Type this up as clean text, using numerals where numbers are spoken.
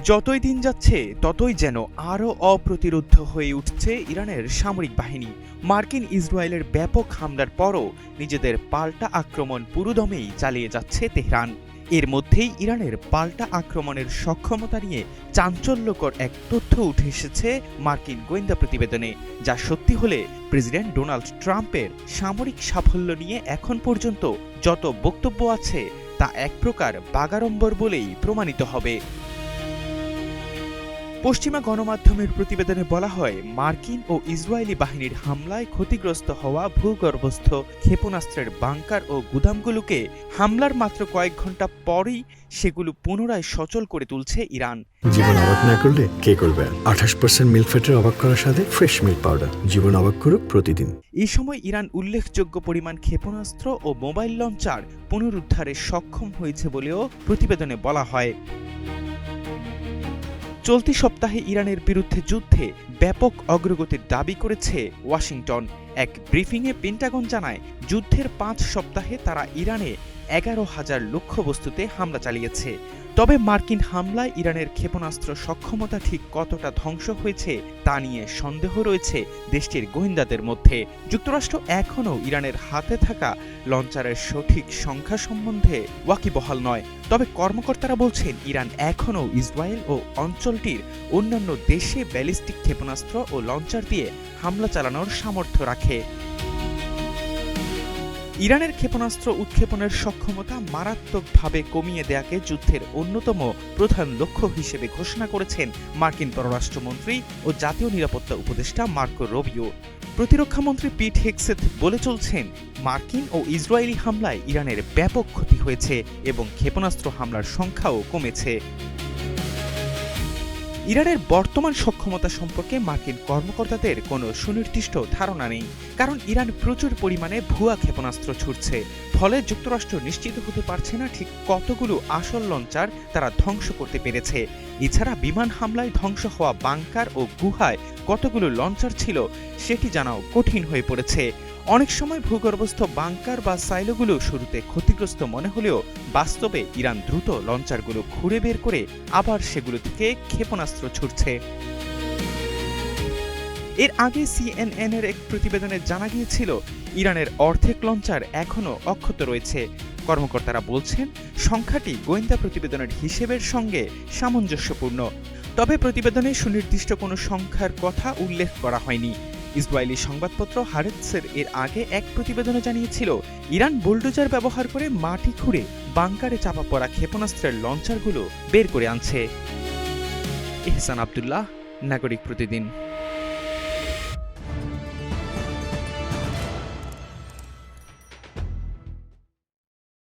যতই দিন যাচ্ছে ততই যেন আরও অপ্রতিরোধ হয়ে উঠছে ইরানের সামরিক বাহিনী। মার্কিন ইসরায়েলের ব্যাপক হামলার পরও নিজেদের পাল্টা আক্রমণ পুরোদমেই চালিয়ে যাচ্ছে তেহরান। এর মধ্যেই ইরানের পাল্টা আক্রমণের সক্ষমতা নিয়ে চাঞ্চল্যকর এক তথ্য উঠে এসেছে মার্কিন গোয়েন্দা প্রতিবেদনে, যা সত্যি হলে প্রেসিডেন্ট ডোনাল্ড ট্রাম্পের সামরিক সাফল্য নিয়ে এখন পর্যন্ত যত বক্তব্য আছে তা এক প্রকার বাগাড়ম্বর বলেই প্রমাণিত হবে। পশ্চিমা গণমাধ্যমের প্রতিবেদনে বলা হয়, মার্কিন ও ইসরায়েলি বাহিনীর হামলায় ক্ষতিগ্রস্ত হওয়া ভূগর্ভস্থ ক্ষেপণাস্ত্রের বাংকার ও গুদামগুলোকে হামলার মাত্র কয়েক ঘন্টা পরেই সেগুলো পুনরায় সচল করে তুলছে ইরান। জীবন অবাক না করলে কে করবে? 28% মিল্ক ফ্যাটের অবাক করার সাথে ফ্রেশ মিল্ক পাউডার। জীবন অবাক করুক প্রতিদিন। এই সময় ইরান উল্লেখযোগ্য পরিমাণ ক্ষেপণাস্ত্র ও মোবাইল লঞ্চার পুনরুদ্ধারে সক্ষম হয়েছে বলেও প্রতিবেদনে বলা হয়। চলতি সপ্তাহে ইরানের বিরুদ্ধে যুদ্ধে ব্যাপক অগ্রগতির দাবি করেছে ওয়াশিংটন। এক ব্রিফিংয়ে পেন্টাগন জানায়, যুদ্ধের 5 সপ্তাহে তারা ইরানে 11,000 লক্ষ্যবস্তুতে হামলা চালিয়েছে। তবে মার্কিন হামলায় ইরানের ক্ষেপণাস্ত্র সক্ষমতা ঠিক কতটা ধ্বংস হয়েছে তা নিয়ে সন্দেহ রয়েছে দেশটির গোয়েন্দাদের মধ্যে। যুক্তরাষ্ট্র এখনও ইরানের হাতে থাকা লঞ্চারের সঠিক সংখ্যা সম্বন্ধে ওয়াকিবহাল নয়। তবে কর্মকর্তারা বলছেন, ইরান এখনও ইসরায়েল ও অঞ্চলটির অন্যান্য দেশে ব্যালিস্টিক ক্ষেপণাস্ত্র ও লঞ্চার দিয়ে হামলা চালানোর সামর্থ্য রাখে। ইরানের ক্ষেপণাস্ত্র উৎক্ষেপণের সক্ষমতা মারাত্মকভাবে কমিয়ে দেয়াকে যুদ্ধের অন্যতম প্রধান লক্ষ্য হিসেবে ঘোষণা করেছেন মার্কিন পররাষ্ট্রমন্ত্রী ও জাতীয় নিরাপত্তা উপদেষ্টা মার্কো রুবিও। প্রতিরক্ষামন্ত্রী পিট হেগসেথ বলে চলছেন, মার্কিন ও ইসরায়েলি হামলায় ইরানের ব্যাপক ক্ষতি হয়েছে এবং ক্ষেপণাস্ত্র হামলার সংখ্যাও কমেছে। ইরানের বর্তমান সক্ষমতা সম্পর্কে মার্কিন কর্মকর্তাদের কোনো সুনির্দিষ্ট ধারণা নেই, কারণ ইরান প্রচুর পরিমাণে ভুয়া ক্ষেপণাস্ত্র ছুড়ছে। ফলে যুক্তরাষ্ট্র নিশ্চিত হতে পারছে না ঠিক কতগুলো আসল লঞ্চার তারা ধ্বংস করতে পেরেছে। এছাড়া বিমান হামলায় ধ্বংস হওয়া বাংকার ও গুহায় কতগুলো লঞ্চার ছিল সেটি জানাও কঠিন হয়ে পড়েছে। অনেক সময় ভূগর্ভস্থ বাংকার বা সাইলোগুলো শুরুতে ক্ষতিগ্রস্ত মনে হলেও বাস্তবে ইরান দ্রুত লঞ্চারগুলো খুঁড়ে বের করে আবার সেগুলো থেকে ক্ষেপণাস্ত্র ছুড়ছে। এর আগে CNN এর এক প্রতিবেদনে জানা গিয়েছিল, ইরানের অর্ধেক লঞ্চার এখনও অক্ষত রয়েছে। কর্মকর্তারা বলছেন, সংখ্যাটি গোয়েন্দা প্রতিবেদনের হিসেবের সঙ্গে সামঞ্জস্যপূর্ণ। তবে প্রতিবেদনে সুনির্দিষ্ট কোনো সংখ্যার কথা উল্লেখ করা হয়নি। ইসরায়েলি সংবাদপত্র হারেতসের এর আগে এক প্রতিবেদনে জানিয়েছিল, ইরান বুলডোজার ব্যবহার করে মাটি খুঁড়ে বাংকারে চাপা পড়া ক্ষেপণাস্ত্রের লঞ্চারগুলো বের করে আনছে। ইহসান আব্দুল্লাহ, নাগরিক প্রতিদিন।